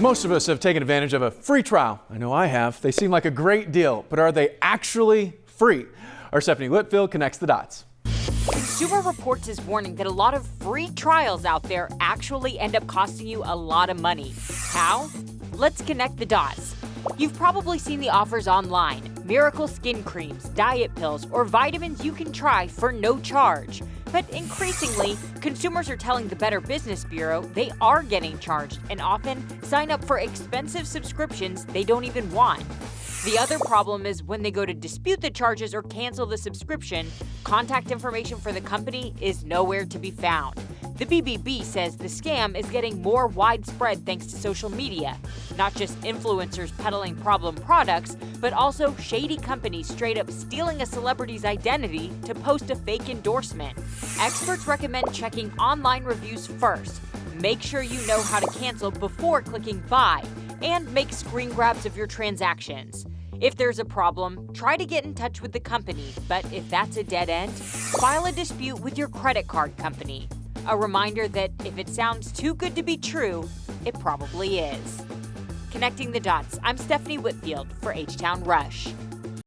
Most of us have taken advantage of a free trial. I know I have. They seem like a great deal, but are they actually free? Our Stephanie Whitfield connects the dots. Consumer Reports is warning that a lot of free trials out there actually end up costing you a lot of money. How? Let's connect the dots. You've probably seen the offers online: miracle skin creams, diet pills, or vitamins you can try for no charge. But increasingly, consumers are telling the Better Business Bureau they are getting charged and often sign up for expensive subscriptions they don't even want. The other problem is when they go to dispute the charges or cancel the subscription, contact information for the company is nowhere to be found. The BBB says the scam is getting more widespread thanks to social media. Not just influencers peddling problem products, but also shady companies straight up stealing a celebrity's identity to post a fake endorsement. Experts recommend checking online reviews first. Make sure you know how to cancel before clicking buy, and make screen grabs of your transactions. If there's a problem, try to get in touch with the company, but if that's a dead end, file a dispute with your credit card company. A reminder that if it sounds too good to be true, it probably is. Connecting the dots, I'm Stephanie Whitfield for H-Town Rush.